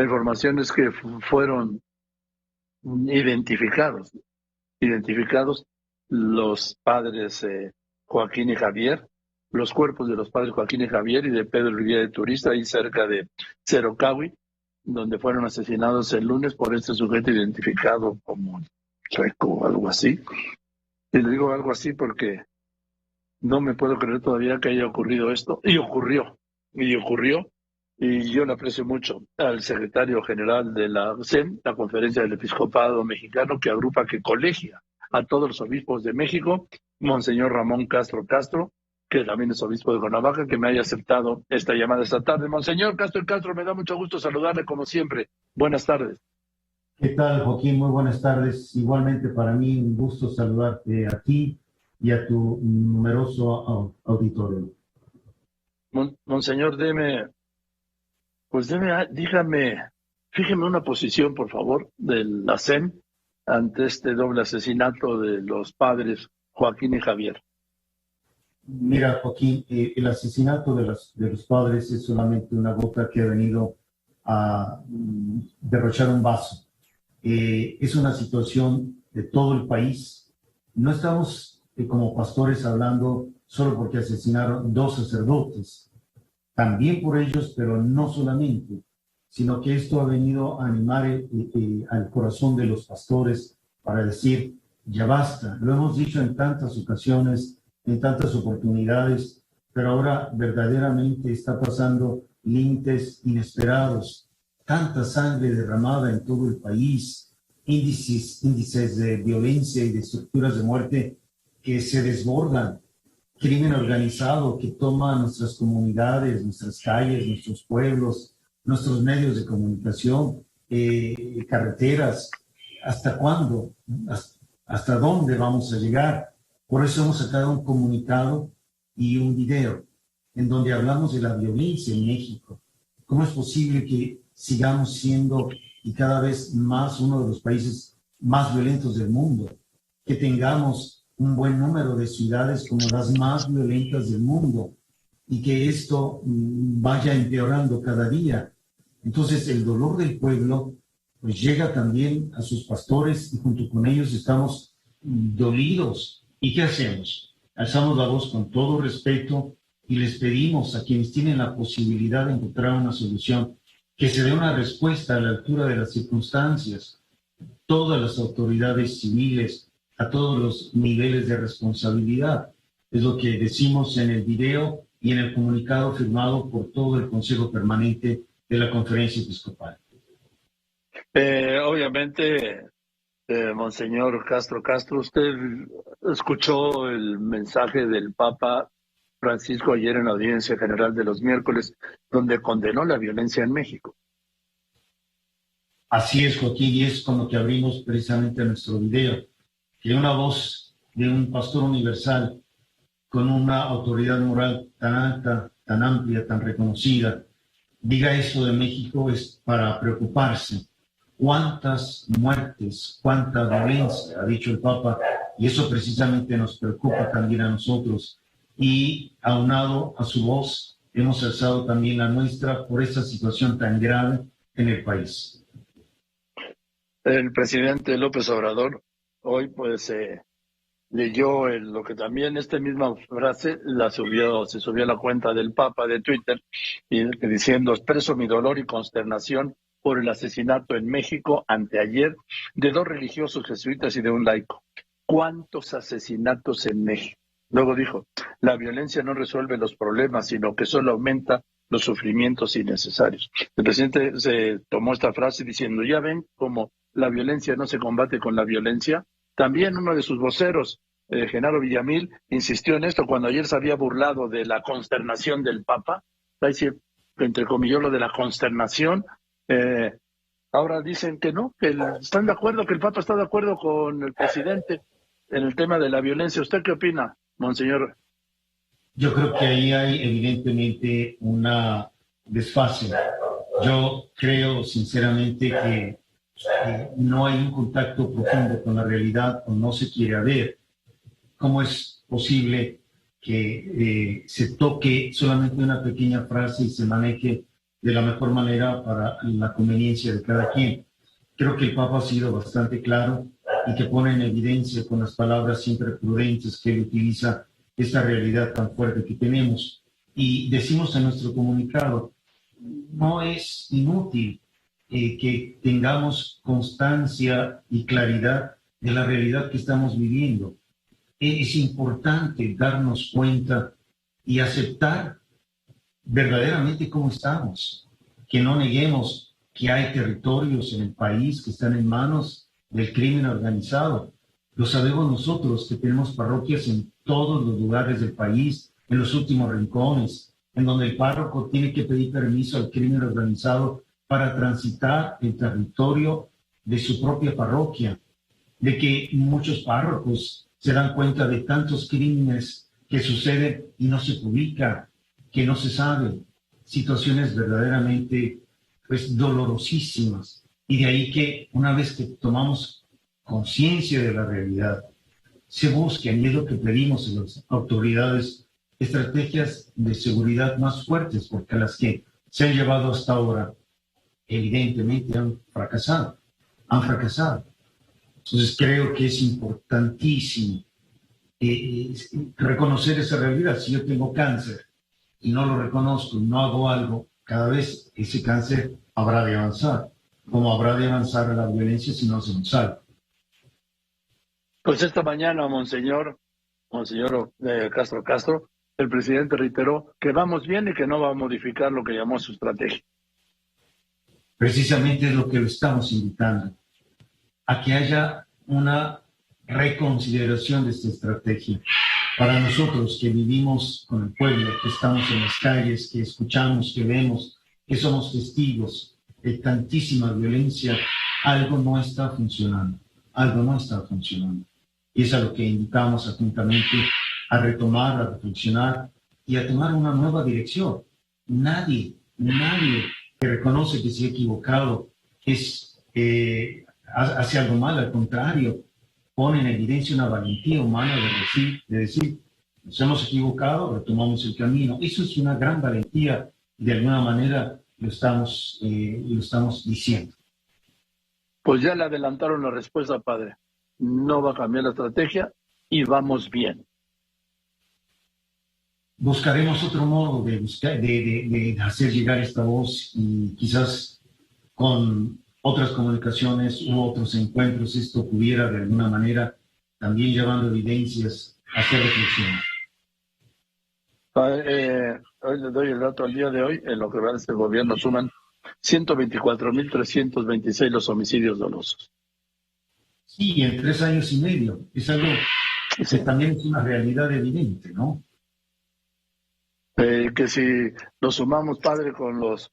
La información es que fueron identificados los padres Joaquín y Javier, los cuerpos de los padres Joaquín y Javier y de Pedro Rivera de Turista, ahí cerca de Cerocahui, donde fueron asesinados el lunes por este sujeto identificado como Chueco o algo así. Y le digo algo así porque no me puedo creer todavía que haya ocurrido esto. Y ocurrió. Y yo le aprecio mucho al secretario general de la CEM, la Conferencia del Episcopado Mexicano, que agrupa, que colegia a todos los obispos de México, Monseñor Ramón Castro Castro, que también es obispo de Cuernavaca, que me haya aceptado esta llamada esta tarde. Monseñor Castro, me da mucho gusto saludarle como siempre. Buenas tardes. ¿Qué tal, Joaquín? Muy buenas tardes. Igualmente para mí un gusto saludarte a ti y a tu numeroso auditorio. Monseñor, dígame, fíjeme una posición, por favor, de la CEM ante este doble asesinato de los padres Joaquín y Javier. Mira, Joaquín, el asesinato de los padres es solamente una gota que ha venido a derrochar un vaso. Es una situación de todo el país. No estamos como pastores hablando solo porque asesinaron 2 sacerdotes, también por ellos, pero no solamente, sino que esto ha venido a animar al corazón de los pastores para decir, ya basta. Lo hemos dicho en tantas ocasiones, en tantas oportunidades, pero ahora verdaderamente está pasando límites inesperados. Tanta sangre derramada en todo el país, índices de violencia y de estructuras de muerte que se desbordan, crimen organizado que toma nuestras comunidades, nuestras calles, nuestros pueblos, nuestros medios de comunicación, carreteras. ¿Hasta cuándo? ¿Hasta dónde vamos a llegar? Por eso hemos sacado un comunicado y un video en donde hablamos de la violencia en México. ¿Cómo es posible que sigamos siendo y cada vez más uno de los países más violentos del mundo? Que tengamos un buen número de ciudades como las más violentas del mundo y que esto vaya empeorando cada día. Entonces el dolor del pueblo pues llega también a sus pastores y junto con ellos estamos dolidos. ¿Y qué hacemos? Alzamos la voz con todo respeto y les pedimos a quienes tienen la posibilidad de encontrar una solución que se dé una respuesta a la altura de las circunstancias. Todas las autoridades civiles, a todos los niveles de responsabilidad. Es lo que decimos en el video y en el comunicado firmado por todo el Consejo Permanente de la Conferencia Episcopal. Obviamente, Monseñor Castro, usted escuchó el mensaje del Papa Francisco ayer en la audiencia general de los miércoles, donde condenó la violencia en México. Así es, Joaquín, y es con lo que abrimos precisamente nuestro video. Que una voz de un pastor universal con una autoridad moral tan alta, tan amplia, tan reconocida, diga eso de México es para preocuparse. ¿Cuántas muertes, cuánta violencia, ha dicho el Papa? Y eso precisamente nos preocupa también a nosotros. Y aunado a su voz, hemos alzado también la nuestra por esta situación tan grave en el país. El presidente López Obrador hoy pues leyó lo que también esta misma frase se subió a la cuenta del Papa de Twitter diciendo: expreso mi dolor y consternación por el asesinato en México anteayer de 2 religiosos jesuitas y de un laico. ¿Cuántos asesinatos en México? Luego dijo: la violencia no resuelve los problemas, sino que solo aumenta los sufrimientos innecesarios. El presidente se tomó esta frase diciendo: ya ven cómo la violencia no se combate con la violencia. También uno de sus voceros, Genaro Villamil, insistió en esto cuando ayer se había burlado de la consternación del Papa. Ahí sí, entrecomilló lo de la consternación. Ahora dicen que no, que están de acuerdo, que el Papa está de acuerdo con el presidente en el tema de la violencia. ¿Usted qué opina, Monseñor? Yo creo que ahí hay evidentemente una desfase. Yo creo sinceramente que no hay un contacto profundo con la realidad o no se quiere ver. ¿Cómo es posible que se toque solamente una pequeña frase y se maneje de la mejor manera para la conveniencia de cada quien. Creo que el Papa ha sido bastante claro y que pone en evidencia con las palabras siempre prudentes que él utiliza esta realidad tan fuerte que tenemos. Y decimos en nuestro comunicado, no es inútil que tengamos constancia y claridad de la realidad que estamos viviendo. Es importante darnos cuenta y aceptar verdaderamente cómo estamos, que no neguemos que hay territorios en el país que están en manos del crimen organizado. Lo sabemos nosotros, que tenemos parroquias en todos los lugares del país, en los últimos rincones, en donde el párroco tiene que pedir permiso al crimen organizado para transitar el territorio de su propia parroquia, de que muchos párrocos se dan cuenta de tantos crímenes que suceden y no se publica, que no se sabe, situaciones verdaderamente pues dolorosísimas. Y de ahí que una vez que tomamos conciencia de la realidad, se busquen, y es lo que pedimos a las autoridades, estrategias de seguridad más fuertes, porque las que se han llevado hasta ahora evidentemente han fracasado. Entonces creo que es importantísimo reconocer esa realidad. Si yo tengo cáncer y no lo reconozco, no hago algo, cada vez ese cáncer habrá de avanzar, como habrá de avanzar la violencia si no se nos salva. Pues esta mañana, Monseñor Castro, el presidente reiteró que vamos bien y que no va a modificar lo que llamó su estrategia. Precisamente es lo que lo estamos invitando, a que haya una reconsideración de esta estrategia. Para nosotros que vivimos con el pueblo, que estamos en las calles, que escuchamos, que vemos, que somos testigos de tantísima violencia, algo no está funcionando. Y es a lo que invitamos atentamente a retomar, a reflexionar y a tomar una nueva dirección. Nadie que reconoce que se ha equivocado hace algo mal, al contrario, pone en evidencia una valentía humana de decir, nos hemos equivocado, retomamos el camino. Eso es una gran valentía, de alguna manera lo estamos diciendo. Pues ya le adelantaron la respuesta, padre. No va a cambiar la estrategia y vamos bien. Buscaremos otro modo de hacer llegar esta voz, y quizás con otras comunicaciones u otros encuentros esto pudiera de alguna manera también llevando evidencias a hacer reflexión. Hoy le doy el dato al día de hoy, en lo que va de este gobierno suman 124.326 los homicidios dolosos. Sí, en 3 años y medio. Es algo que también es una realidad evidente, ¿no? Que si lo sumamos, padre, con los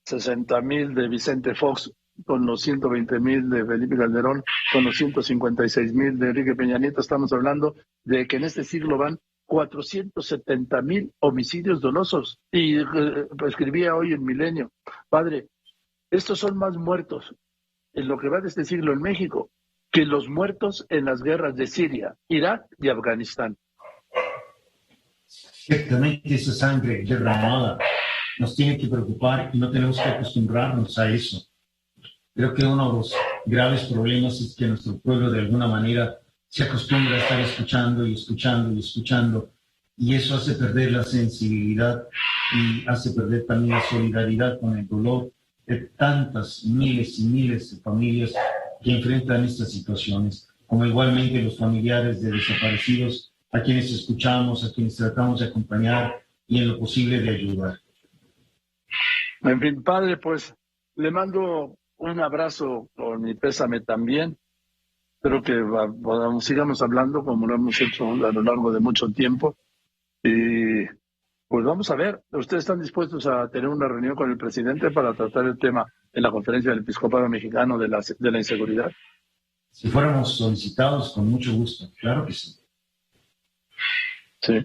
60.000 de Vicente Fox, con los 120.000 de Felipe Calderón, con los 156.000 de Enrique Peña Nieto, estamos hablando de que en este siglo van 470.000 homicidios dolosos. Y escribía hoy en Milenio, padre, estos son más muertos en lo que va de este siglo en México que los muertos en las guerras de Siria, Irak y Afganistán. Ciertamente esa sangre derramada nos tiene que preocupar y no tenemos que acostumbrarnos a eso. Creo que uno de los graves problemas es que nuestro pueblo de alguna manera se acostumbra a estar escuchando y eso hace perder la sensibilidad y hace perder también la solidaridad con el dolor de tantas miles y miles de familias que enfrentan estas situaciones, como igualmente los familiares de desaparecidos, a quienes escuchamos, a quienes tratamos de acompañar y en lo posible de ayudar. En fin, padre, pues le mando un abrazo con mi pésame también. Espero que sigamos hablando como lo hemos hecho a lo largo de mucho tiempo. Y pues vamos a ver, ¿ustedes están dispuestos a tener una reunión con el presidente para tratar el tema en la conferencia del Episcopado Mexicano de la inseguridad? Si fuéramos solicitados, con mucho gusto, claro que sí. Sí.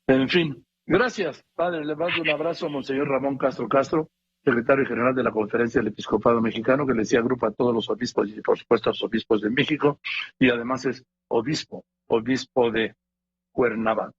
En fin, gracias, padre. Le mando un abrazo a Monseñor Ramón Castro, secretario general de la Conferencia del Episcopado Mexicano, que le decía agrupa a todos los obispos y, por supuesto, a los obispos de México, y además es obispo de Cuernavaca.